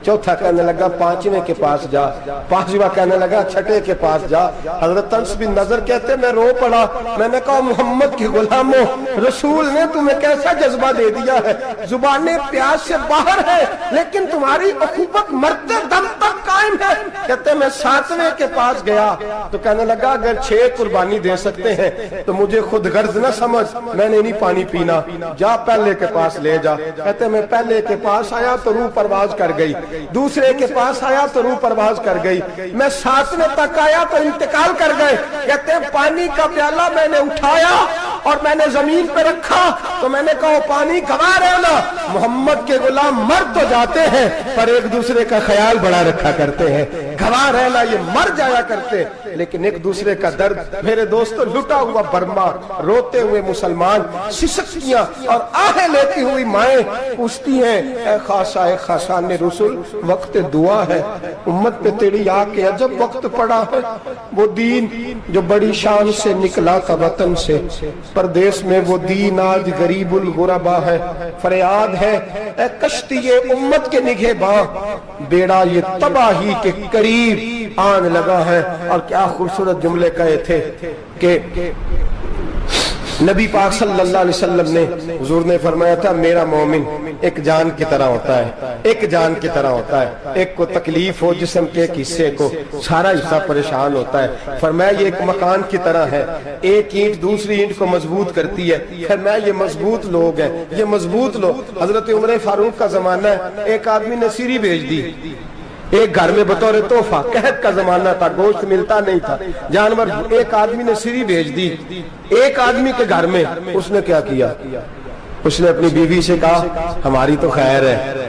چوتھا کہنے لگا 5ویں کے پاس جا, 5واں کہنے لگا 6ٹھے کے پاس جا. حضرت انس بن نضر کہتے میں رو پڑا, میں نے کہا محمد کے غلاموں, رسول نے تمہیں کیسا جذبہ دے دیا ہے, زبانیں پیاس سے باہر ہے لیکن تمہاری اخوت مرتے دم تک قائم ہے. کہتے میں 7ویں کے پاس گیا تو کہنے لگا اگر 6 قربانی دے سکتے ہیں تو مجھے خود غرض نہ سمجھ, میں نے نہیں پانی پینا, جا پہلے کے پاس لے جا. کہتے میں پہلے کے پاس آیا تو روح پرواز کر گئی, دوسرے کے پاس آیا تو روح پرواز کر گئی, میں 7ویں تک آیا تو انتقال کر گئے. کہتے ہیں پانی کا پیالہ میں نے اٹھایا اور میں نے زمین پہ رکھا تو میں نے کہا پانی گوا رہنا, محمد کے غلام مر تو جاتے ہیں پر ایک دوسرے کا خیال بڑا رکھا کرتے ہیں, گوا رہنا یہ مر جایا کرتے لیکن ایک دوسرے کا درد. میرے دوستو لٹا ہوا برما, روتے ہوئے مسلمان, سسکیاں اور آہیں لیتی ہوئی مائیں پوچھتی ہیں اے خاصا اے خاصان رسول, وقت دعا ہے, امت پہ تیری آ کے عجب وقت پڑا ہے. وہ دین جو بڑی شان سے نکلا تھا وطن سے, پردیس میں وہ دین آج غریب الغربا ہے. فریاد ہے اے کشتی امت کے نگہباں, بیڑا یہ تباہی کے قریب آن لگا ہے. اور کیا خوبصورت جملے کہے تھے کہ نبی پاک صلی اللہ علیہ وسلم نے, حضور نے فرمایا تھا میرا مومن ایک جان کی طرح ہوتا ہے, ایک جان کی طرح ہوتا ہے, ایک کو تکلیف ہو جسم کے ایک حصے کو, سارا حصہ پریشان ہوتا ہے. فرمایا یہ ایک مکان کی طرح ہے, ایک اینٹ دوسری اینٹ کو مضبوط کرتی ہے. فرمایا یہ مضبوط لوگ ہیں, یہ مضبوط لوگ. حضرت عمر فاروق کا زمانہ ہے, ایک آدمی نے سیری بھیج دی ایک گھر میں بطور تحفہ, قحط کا زمانہ تھا, گوشت ملتا نہیں تھا, جانور. ایک آدمی نے سیری بھیج دی ایک آدمی کے گھر میں. اس نے کیا کیا, اس نے اپنی بیوی سے کہا ہماری تو خیر ہے,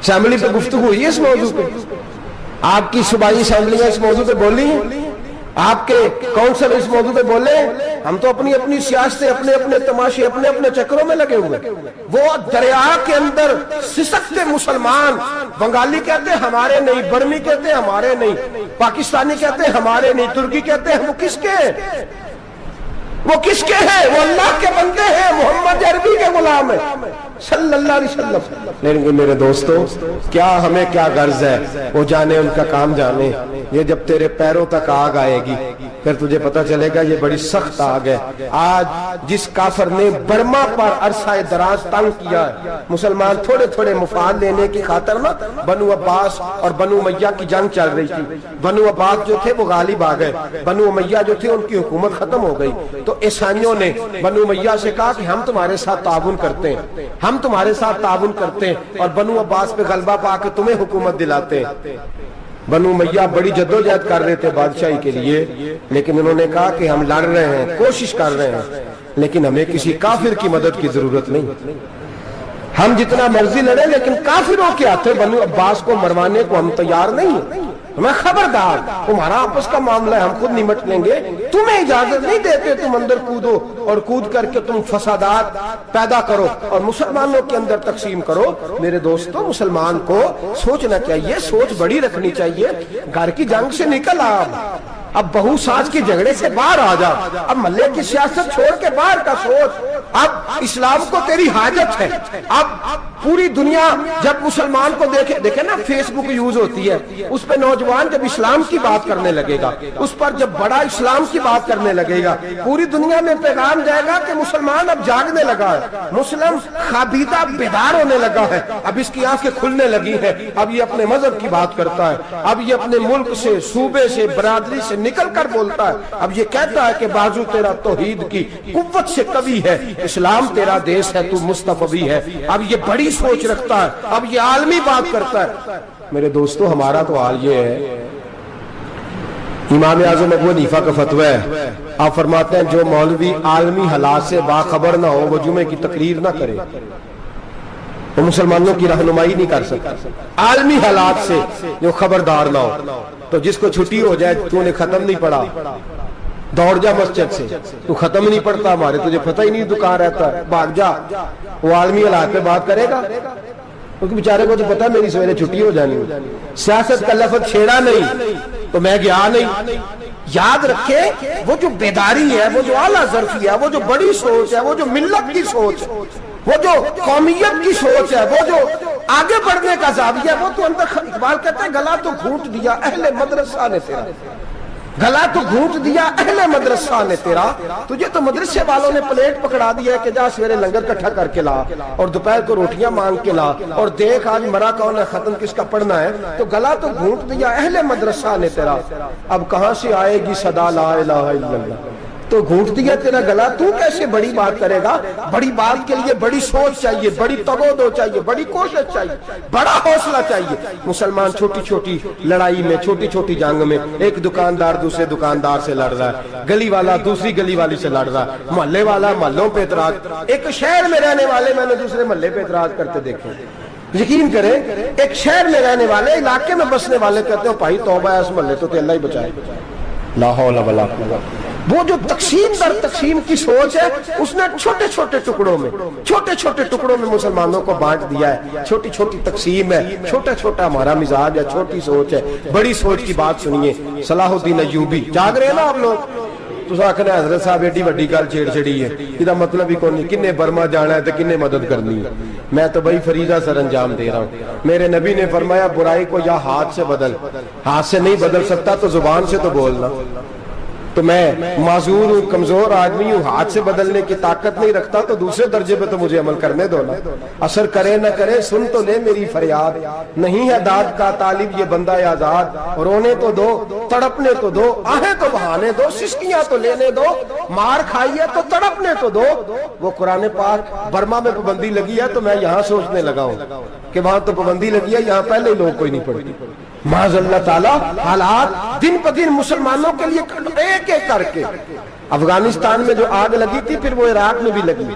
اسمبلی پہ گفتگو ہوئی ہے اس موضوع پہ؟ آپ کی صوبائی اسمبلیاں اس موضوع پہ بولی ہیں؟ آپ کے کونسل اس موضوع پہ بولے؟ ہم تو اپنی اپنی سیاستیں، اپنے اپنے تماشے، اپنے اپنے چکروں میں لگے ہوئے۔ وہ دریا کے اندر سسکتے مسلمان، بنگالی کہتے ہیں ہمارے نہیں، برمی کہتے ہیں ہمارے نہیں، پاکستانی کہتے ہیں ہمارے نہیں، ترکی کہتے ہیں وہ کس کے ہیں؟ وہ کس کے ہیں؟ وہ اللہ کے بندے ہیں، محمد عربی کے غلام ہیں صلی اللہ علیہ وسلم۔ لیکن میرے دوستو، کیا ہمیں کیا غرض ہے؟ وہ جانے، ان کا کام جانے۔ یہ جب تیرے پیروں تک آگ آئے گی پھر تجھے پتا چلے گا یہ بڑی سخت آگ ہے۔ آج جس کافر نے برما پر عرصہ دراز تنگ کیا ہے، مسلمان تھوڑے تھوڑے مفاد لینے کی خاطر نا، بنو عباس اور بنو امیہ کی جنگ چل رہی تھی، بنو عباس جو تھے وہ غالب آ گئے، بنو امیہ جو تھے ان کی حکومت ختم ہو گئی، تو عیسائیوں نے بنو امیہ سے کہا کہ ہم تمہارے ساتھ تعاون کرتے ہیں، ہم تمہارے ساتھ تعاون کرتے ہیں اور بنو عباس پہ غلبہ پا کے تمہیں حکومت دلاتے ہیں۔ بنو امیہ بڑی جدوجہد کر رہے تھے بادشاہی کے لیے، لیکن انہوں نے کہا کہ ہم لڑ رہے ہیں، کوشش کر رہے ہیں، لیکن ہمیں کسی کافر کی مدد کی ضرورت نہیں۔ ہم جتنا مرضی لڑیں لیکن کافروں کے ہاتھوں بنو عباس کو مروانے کو ہم تیار نہیں ہیں۔ میں خبردار، تمہارا آپس کا معاملہ ہے، ہم خود نمٹ لیں گے، تمہیں اجازت نہیں دیتے تم اندر کودو اور کود کر کے تم فسادات پیدا کرو اور مسلمانوں کے اندر تقسیم کرو۔ میرے دوستو، مسلمان کو سوچنا چاہیے، سوچ بڑی رکھنی چاہیے۔ گھر کی جنگ سے نکل آ، اب بہو ساس کے جھگڑے سے باہر آ جا، اب ملے کی سیاست چھوڑ کے باہر کا سوچ۔ اب اسلام کو تیری حاجت ہے۔ اب پوری دنیا جب مسلمان کو دیکھے نا، فیس بک یوز ہوتی ہے، اس پہ نوجوان جب اسلام کی بات کرنے لگے گا، اس پر جب بڑا اسلام کی بات کرنے لگے گا، پوری دنیا میں پیغام جائے گا کہ مسلمان اب جاگنے لگا ہے، مسلم خوابیدہ بیدار ہونے لگا ہے، اب اس کی آنکھیں کھلنے لگی ہیں، اب یہ اپنے مذہب کی بات کرتا ہے، اب یہ اپنے ملک سے، صوبے سے، برادری سے نکل کر بولتا ہے، اب یہ کہتا ہے کہ بازو تیرا توحید کی قوت سے قوی ہے، اسلام تیرا دیس ہے، تو مصطفی ہے۔ اب یہ بڑی سوچ رکھتا ہے، اب یہ عالمی بات کرتا ہے۔ میرے دوستو، ہمارا تو حال یہ ہے، امام اعظم ابو حنیفہ کا فتویٰ ہے، آپ فرماتے ہیں جو مولوی عالمی حالات سے باخبر نہ ہو وہ جمعے کی تقریر نہ کرے، وہ مسلمانوں کی رہنمائی نہیں کر سکتا۔ عالمی حالات سے جو خبردار نہ ہو، تو جس کو چھٹی ہو جائے، تو نے ختم نہیں پڑھا، دوڑ جا مسجد سے، تو ختم نہیں پڑھتا، ہمارے تجھے پتہ ہی نہیں دکان رہتا ہے، بھاگ جا، وہ عالمی حالات پہ بات کرے گا، کیونکہ بیچارے کو تو پتہ ہے میری سویرے چھٹی ہو جانی۔ سیاست کا لفظ چھیڑا نہیں تو میں گیا نہیں۔ یاد رکھے، وہ جو بیداری ہے، وہ جو اعلیٰ ظرفی ہے، وہ جو بڑی سوچ ہے، وہ جو ملت کی سوچ ہے، وہ جو قومیت کی سوچ ہے، وہ جو آگے بڑھنے کا زاویہ ہے، وہ تو اندر، اقبال کہتے ہیں گلا تو گھونٹ دیا اہل مدرسہ نے تیرا، گلا تو گھونٹ دیا اہل مدرسہ نے تیرا، تجھے تو مدرسے والوں نے پلیٹ پکڑا دیا ہے کہ جا سویرے لنگر کٹھا کر کے لا اور دوپہر کو روٹیاں مانگ کے لا اور دیکھ آج مرا کون ہے، ختم کس کا پڑھنا ہے، تو گلا تو گھونٹ دیا اہل مدرسہ نے تیرا، اب کہاں سے آئے گی صدا لا الہ الا اللہ، تو گھونٹ دیا تیرا گلا، تو کیسے بڑی بات کرے گا؟ بڑی بات کے لیے بڑی سوچ چاہیے، بڑی تگودو چاہیے، بڑی کوشش چاہیے، بڑا حوصلہ چاہیے۔ مسلمان چھوٹی چھوٹی لڑائی میں، چھوٹی چھوٹی جنگ میں، ایک دکاندار دوسرے دکاندار سے لڑ رہا ہے، گلی والا دوسری گلی والی سے لڑ رہا ہے، محلے والا محلوں پہ اعتراض، ایک شہر میں رہنے والے میں نے دوسرے محلے پہ اعتراض کرتے دیکھے۔ یقین کریں، ایک شہر میں رہنے والے، علاقے میں بسنے والے کہتے ہیں بھائی توبہ ہے، اس محلے تو اللہ ہی بچائے، لا حول ولا قوت۔ وہ جو تقسیم در تقسیم کی سوچ ہے، اس نے چھوٹے چھوٹے ٹکڑوں میں مسلمانوں کو بانٹ دیا ہے، چھوٹی چھوٹی تقسیم ہے، چھوٹا چھوٹا ہمارا مزاج ہے، چھوٹی سوچ ہے۔ بڑی سوچ کی بات سنیے، صلاح الدین ایوبی، جاگ رہے ہیں نا آپ لوگ؟ تو آخر حضرت صاحب ایڈی وڈی گل چھیڑ چھڑی ہے، یہ مطلب ہی کون نہیں، کنے برما جانا ہے تو کنے مدد کرنی ہے۔ میں تو بھائی فریضہ سر انجام دے رہا ہوں۔ میرے نبی نے فرمایا برائی کو یا ہاتھ سے بدل، ہاتھ سے نہیں بدل سکتا تو زبان سے تو بولنا۔ تو میں معذور ہوں، کمزور آدمی ہوں، ہاتھ سے بدلنے کی طاقت نہیں رکھتا، تو دوسرے درجے پہ تو مجھے عمل کرنے دو نا۔ اثر کرے نہ کرے، سن تو لے میری فریاد، نہیں ہے داد کا طالب یہ بندہ آزاد، رونے تو دو، تڑپنے تو دو، آہیں تو بہانے دو، سسکیاں تو لینے دو، مار کھائیے تو تڑپنے تو دو۔ وہ قرآن پاک برما میں پابندی لگی ہے تو میں یہاں سوچنے لگا ہوں کہ وہاں تو پابندی لگی ہے، یہاں پہلے ہی لوگ کوئی نہیں پڑھتی۔ معاذ اللہ تعالیٰ حالات دن پہ دن مسلمانوں کے لیے ایک ایک کر کے، افغانستان میں جو آگ لگی تھی، پھر وہ عراق میں بھی لگی،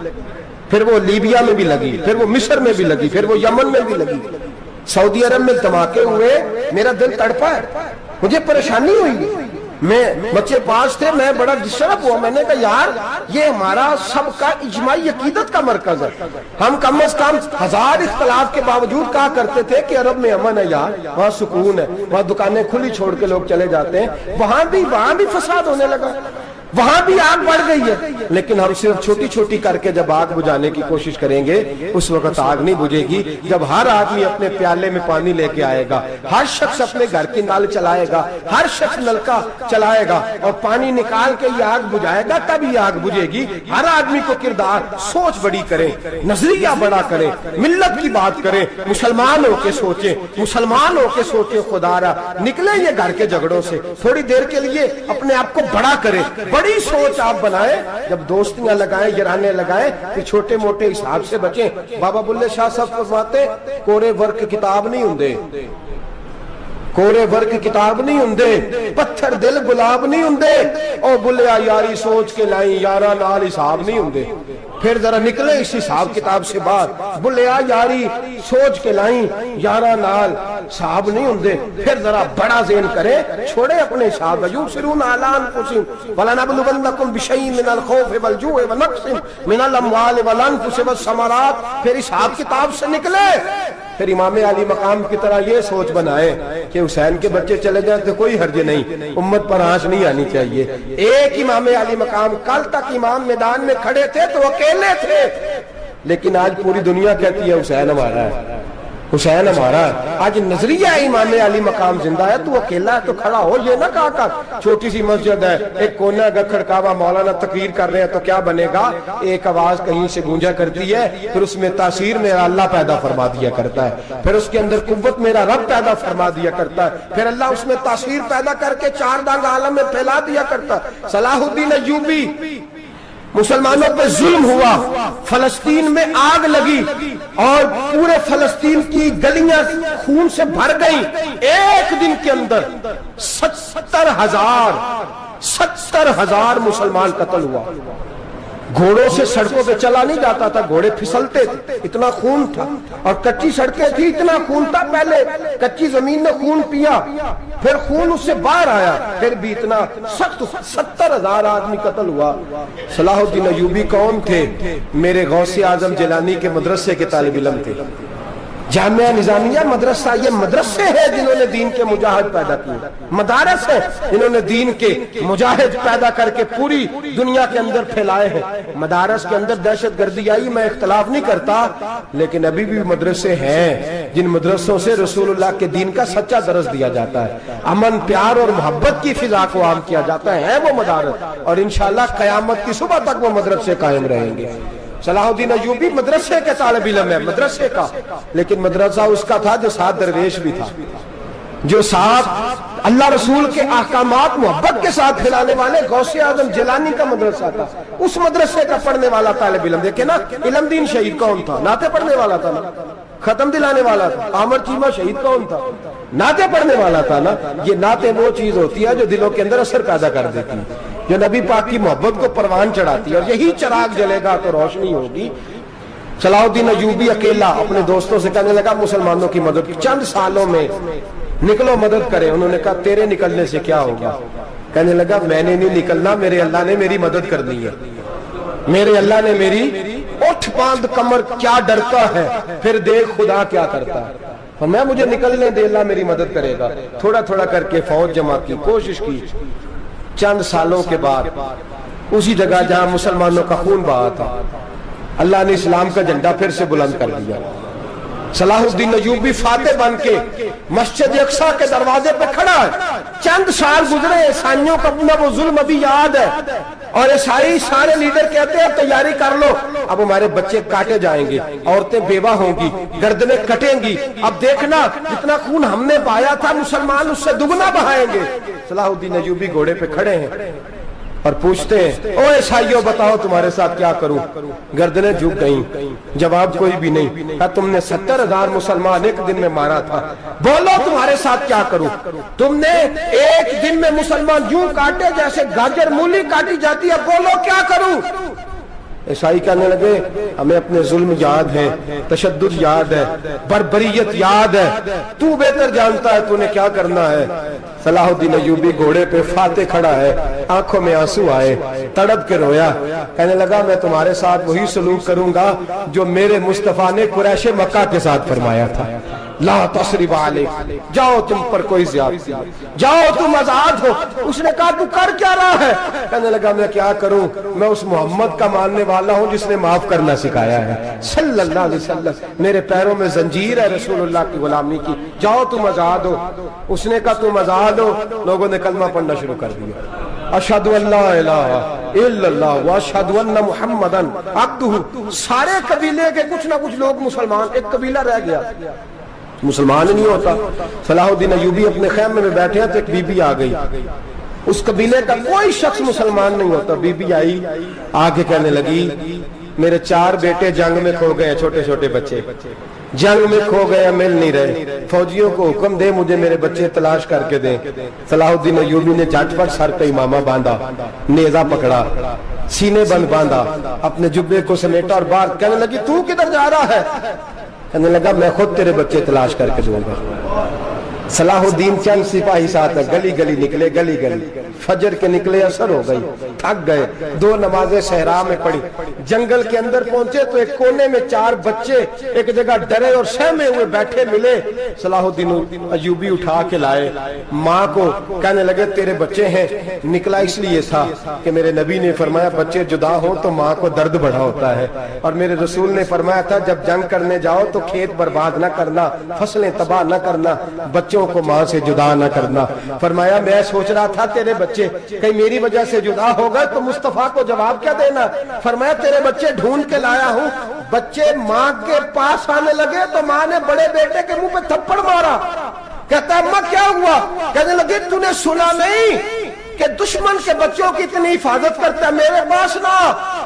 پھر وہ لیبیا میں بھی لگی، پھر وہ مصر میں بھی لگی، پھر وہ یمن میں بھی لگی۔ سعودی عرب میں دھماکے ہوئے، میرا دل تڑپا ہے، مجھے پریشانی ہوئی، میں بچے پاس تھے، میں بڑا ڈسٹرب ہوا، میں نے کہا یار یہ ہمارا سب کا اجماعی عقیدت کا مرکز ہے، ہم کم از کم 1000 اختلاف کے باوجود کہا کرتے تھے کہ عرب میں امن ہے یار، وہاں سکون ہے، وہاں دکانیں کھلی چھوڑ کے لوگ چلے جاتے ہیں، وہاں بھی فساد ہونے لگا، وہاں بھی آگ بڑھ گئی ہے، لیکن ہم صرف چھوٹی چھوٹی کر کے جب آگ بجھانے کی کوشش کریں گے اس وقت آگ نہیں بجھے گی، جب ہر آدمی اپنے پیالے میں پانی لے کے آئے گا، ہر شخص اپنے گھر کی نل چلائے گا، ہر شخص نلکا چلائے گا اور پانی نکال کے یہ آگ بجھائے گا، تب یہ آگ بجھے گی۔ ہر آدمی کو کردار سوچ بڑی کرے، نظریہ بڑا کرے، ملت کی بات کرے، مسلمان ہو کے سوچے، مسلمان ہو کے سوچے، خدا را نکلے یہ گھر کے جھگڑوں سے، تھوڑی دیر کے لیے اپنے آپ کو بڑا کرے، بڑی سوچ آپ بنائیں، جب دوستیاں لگائیں، یارانے لگائیں، پھر چھوٹے موٹے حساب سے بچیں۔ بابا بلے شاہ صاحب فرماتے کورے ورک کتاب نہیں ہوندے، کورے ورک کتاب نہیں ہوندے، پتھر دل گلاب نہیں ہوندے، او بلیا یاری سوچ کے لائیں، یارا نال حساب نہیں ہوندے۔ پھر ذرا نکلے اس حساب کتاب سے باہر، بلیا یاری سوچ کے لائیں، یارا نال حساب نہیں ہوندے۔ پھر ذرا بڑا ذہن کرے، چھوڑے اپنے حساب، یبصرون اعلی انفسہم ولنبلونکم بشیء من الخوف والجوع ونقص من الاموال والانفس والثمرات۔ پھر حساب کتاب سے نکلے، پھر امام علی مقام کی طرح یہ سوچ بنائے کہ حسین کے بچے چلے جائیں تو کوئی حرج نہیں، امت پر آنچ نہیں آنی چاہیے۔ ایک امام علی مقام، کل تک امام میدان میں کھڑے تھے تو اکیلے تھے، لیکن آج پوری دنیا کہتی ہے حسین ہمارا ہے، حسین ہمارا ہے۔ آج نظریہ امام علی مقام زندہ ہے، تو اکیلا ہے تو کھڑا ہو، یہ نہ کہا کر چھوٹی سی مسجد ہے، ایک کونا کا کھڑکاوا، مولانا تقریر کر رہے ہیں تو کیا بنے گا، ایک آواز کہیں سے گونجا کرتی ہے، پھر اس میں تاثیر میرا اللہ پیدا فرما دیا کرتا ہے، پھر اس کے اندر قوت میرا رب پیدا فرما دیا کرتا ہے، پھر اللہ اس میں تاثیر پیدا کر کے 4 دانگ عالم میں پھیلا دیا کرتا ہے۔ صلاح الدین ایوبی، مسلمانوں پہ ظلم ہوا، فلسطین میں آگ لگی اور پورے فلسطین کی گلیاں خون سے بھر گئیں، ایک دن کے اندر 70,000 مسلمان قتل ہوا۔ گھوڑوں سے سڑکوں پہ چلا نہیں جاتا تھا، گھوڑے پھسلتے تھے، اتنا خون تھا، اور کچی سڑکیں تھی، اتنا خون تھا، پہلے کچی زمین نے خون پیا، پھر خون اس سے باہر آیا، پھر بھی اتنا سخت 70,000 آدمی قتل ہوا۔ صلاح الدین ایوبی کون تھے؟ میرے غوث اعظم جیلانی کے مدرسے کے طالب علم تھے۔ جامعہ نظامیہ مدرسہ، یہ مدرسے ہیں جنہوں نے دین کے مجاہد پیدا کیے، مدارس ہیں جنہوں نے دین کے مجاہد پیدا کر کے پوری دنیا کے اندر پھیلائے ہیں۔ مدارس کے اندر دہشت گردی آئی، میں اختلاف نہیں کرتا، لیکن ابھی بھی مدرسے ہیں جن مدرسوں سے رسول اللہ کے دین کا سچا درس دیا جاتا ہے، امن، پیار اور محبت کی فضا کو عام کیا جاتا ہے وہ مدارس، اور انشاءاللہ قیامت کی صبح تک وہ مدرسے قائم رہیں گے۔ صلاح الدین ایوبی مدرسے کے طالب علم ہے، مدرسے کا، لیکن مدرسہ اس کا تھا جو ساتھ درویش بھی تھا، جو ساتھ اللہ رسول کے احکامات محبت کے ساتھ پھیلانے والے غوث اعظم جیلانی کا مدرسہ تھا، اس مدرسے کا پڑھنے والا طالب علم۔ دیکھیں نا، علم دین شہید کون تھا؟ نعتیں پڑھنے والا تھا نا، ختم دلانے والا تھا۔ عامر چیمہ شہید کون تھا؟ نعتیں پڑھنے والا تھا نا۔ یہ نعتیں وہ چیز ہوتی ہے جو دلوں کے اندر اثر پیدا کر دیتی ہے، جو نبی پاک کی محبت کو پروان چڑھاتی ہے، اور یہی چراغ جلے گا تو روشنی ہوگی۔ صلاح الدین ایوبی اکیلا اپنے دوستوں سے کہنے لگا مسلمانوں کی مدد کی، چند سالوں میں نکلو مدد کرے۔ انہوں نے کہا تیرے نکلنے سے کیا ہوگا؟ کہنے لگا میں نے نہیں نکلنا، میرے اللہ نے میری مدد کرنی ہے، میرے اللہ نے میری اٹھ باندھ کمر، کیا ڈرتا ہے پھر دیکھ خدا کیا کرتا ہے، اور میں مجھے نکلنے دے، اللہ میری مدد کرے گا۔ تھوڑا تھوڑا کر کے فوج جمع کی، کوشش کی، چند سالوں کے بعد اسی جگہ جہاں مسلمانوں کا خون بہا تھا، اللہ نے اسلام کا جھنڈا پھر سے بلند کر دیا۔ صلاح الدین ایوبی فاتح بن کے مسجد اقصی کے دروازے پہ کھڑا ہے۔ چند سال گزرے، عیسائیوں کا اپنا وہ ظلم ابھی یاد ہے، اور عیسائی سارے لیڈر کہتے ہیں تیاری کر لو، اب ہمارے بچے کاٹے جائیں گے، عورتیں بیوہ ہوں گی، گردنیں کٹیں گی، اب دیکھنا جتنا خون ہم نے بہایا تھا مسلمان اس سے دگنا بہائیں گے۔ صلاح الدین ایوبی گھوڑے پہ کھڑے ہیں اور پوچھتے ہیں او عیسائیوں بتاؤ تمہارے ساتھ کیا کروں؟ گردنیں جھک گئیں، جواب کوئی بھی نہیں۔ کہا تم نے 70,000 مسلمان ایک دن میں مارا تھا، بولو تمہارے ساتھ کیا کروں؟ تم نے ایک دن میں مسلمان یوں کاٹے جیسے گاجر مولی کاٹی جاتی ہے، بولو کیا کروں؟ عیسائی کہنے لگے ہمیں اپنے ظلم یاد ہے، تشدد یاد ہے، بربریت یاد ہے، تو بہتر جانتا ہے تو نے کیا کرنا ہے۔ صلاح الدین ایوبی گھوڑے پہ فاتح کھڑا ہے، آنکھوں میں آنسو آئے، تڑپ کے رویا، کہنے لگا میں تمہارے ساتھ وہی سلوک کروں گا جو میرے مصطفیٰ نے قریش مکہ کے ساتھ فرمایا تھا، لا تصریب علیک، جاؤ تم پر کوئی زیادتی، جاؤ تم آزاد ہو۔ اس نے کہا تو کر کیا رہا ہے؟ کہنے لگا میں کیا کروں، میں اس محمد کا ماننے والا ہوں جس نے معاف کرنا سکھایا ہے صلی اللہ علیہ وسلم، میرے پیروں میں زنجیر ہے رسول اللہ کی غلامی کی، جاؤ تم آزاد ہو۔ اس نے کہا تم آزاد ہو، لوگوں نے کلمہ پڑھنا شروع کر دیا، اشہد ان لا الہ الا اللہ واشہد ان محمدن عبدہ۔ سارے قبیلے کے کچھ نہ کچھ لوگ مسلمان، ایک قبیلہ رہ گیا مسلمان نہیں ہوتا۔ صلاح الدین ایوبی اپنے خیمے میں بیٹھے ہیں تو ایک بی بی آ گئی، اس قبیلے کا کوئی شخص مسلمان نہیں ہوتا۔ بی بی آئی، آگے کہنے لگی میرے 4 بیٹے جنگ میں کھو گئے، چھوٹے چھوٹے بچے جنگ میں کھو گئے، مل نہیں رہے، فوجیوں کو حکم دے مجھے میرے بچے تلاش کر کے دیں۔ صلاح الدین ایوبی نے جھٹ پٹ سر پہ امامہ باندھا، نیزہ پکڑا، سینے بند باندھا، اپنے جبے کو سمیٹا اور باہر کہنے لگی تو کدھر جا رہا ہے؟ کہنے لگا میں خود تیرے بچے تلاش کر کے دوں گا۔ صلاح الدین چند سپاہی ساتھ گلی گلی نکلے، گلی گلی فجر کے نکلے، اثر ہو گئی، تھک گئے، 2 نمازیں صحرا میں پڑھی، جنگل کے اندر پہنچے تو ایک کونے میں 4 بچے ایک جگہ ڈرے اور سہمے ہوئے بیٹھے ملے۔ صلاح الدین ایوبی اٹھا کے لائے، ماں کو کہنے لگے تیرے بچے ہیں۔ نکلا اس لیے تھا کہ میرے نبی نے فرمایا بچے جدا ہوں تو ماں کو درد بڑا ہوتا ہے، اور میرے رسول نے فرمایا تھا جب جنگ کرنے جاؤ تو کھیت برباد نہ کرنا، فصلیں تباہ نہ کرنا، بچوں کو ماں سے جدا نہ کرنا۔ فرمایا میں سوچ رہا تھا تیرے بچے کہیں میری وجہ سے جدا ہو گئے تو مصطفیٰ کو جواب کیا دینا۔ فرمایا تیرے بچے ڈھونڈ کے لایا ہوں۔ بچے ماں کے پاس آنے لگے تو ماں نے بڑے بیٹے کے منہ پہ تھپڑ مارا، کہتا اماں کیا ہوا؟ کہنے لگے تو نے سنا نہیں کہ دشمن کے بچوں کی اتنی حفاظت کرتا ہے، میرے پاس نہ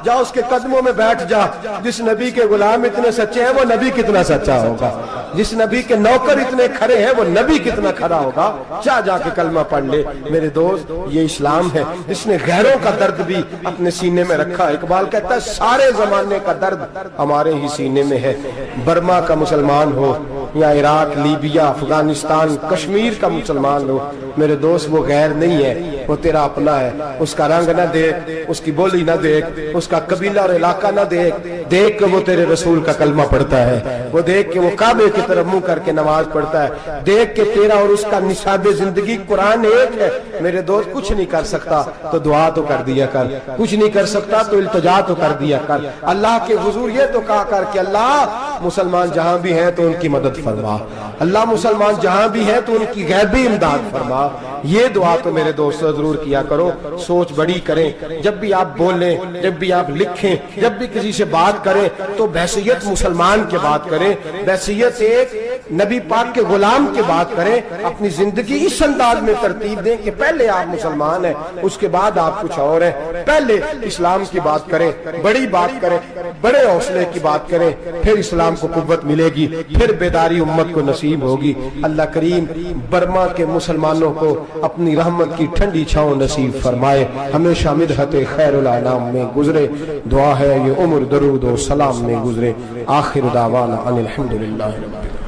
جا، اس کے قدموں میں بیٹھ جا۔ جس نبی کے غلام اتنے سچے ہیں وہ نبی کتنا سچا ہوگا، جس نبی کے نوکر اتنے کھڑے ہیں وہ نبی کتنا کھڑا ہوگا، جا کے کلمہ پڑھ لے۔ میرے دوست یہ اسلام ہے جس نے غیروں کا درد بھی اپنے سینے میں رکھا۔ اقبال کہتا ہے سارے زمانے کا درد ہمارے ہی سینے میں ہے، برما کا مسلمان ہو یا عراق، لیبیا، افغانستان، کشمیر کا مسلمان ہو، میرے دوست وہ غیر نہیں ہے، وہ تیرا اپنا ہے۔ اس کا رنگ نہ دیکھ، اس کی بولی نہ دیکھ، اس کا قبیلہ اور علاقہ نہ دیکھ، دیکھ کہ وہ تیرے رسول کا کلمہ پڑھتا ہے، وہ دیکھ کہ وہ کعبے کی طرف منہ کر کے نماز پڑھتا ہے، دیکھ کہ تیرا اور اس کا نصاب زندگی قرآن ایک ہے۔ میرے دوست کچھ نہیں کر سکتا تو دعا تو کر دیا کر، کچھ نہیں کر سکتا تو التجا تو کر دیا کر، اللہ کے حضور یہ تو کہا کر کہ اللہ مسلمان جہاں بھی ہیں تو ان کی مدد فرما، اللہ مسلمان جہاں بھی ہیں تو ان کی غیبی امداد فرما۔ یہ دعا تو میرے دوست ضرور کیا کرو، سوچ بڑی کریں، جب بھی آپ بولیں، جب بھی آپ لکھیں، جب بھی کسی سے بات کریں تو بحیثیت مسلمان کے بات کریں، بحیثیت ایک نبی پاک کے غلام کے بات کریں، اپنی زندگی اس انداز میں ترتیب دیں کہ پہلے آپ مسلمان ہیں، اس کے بعد آپ کچھ اور ہیں، پہلے اسلام کی بات کریں، بڑی بات کریں، بڑے حوصلے کی بات کریں، پھر اسلام کو قوت ملے گی، پھر بیداری امت کو نصیب ہوگی۔ اللہ کریم برما کے مسلمانوں کو اپنی رحمت کی ٹھنڈی چھاؤں نصیب فرمائے، ہمیشہ مدحت خیر الانام میں گزرے، دعا ہے یہ عمر درود و سلام میں گزرے۔ آخر دعوانا ان الحمدللہ رب العالمین۔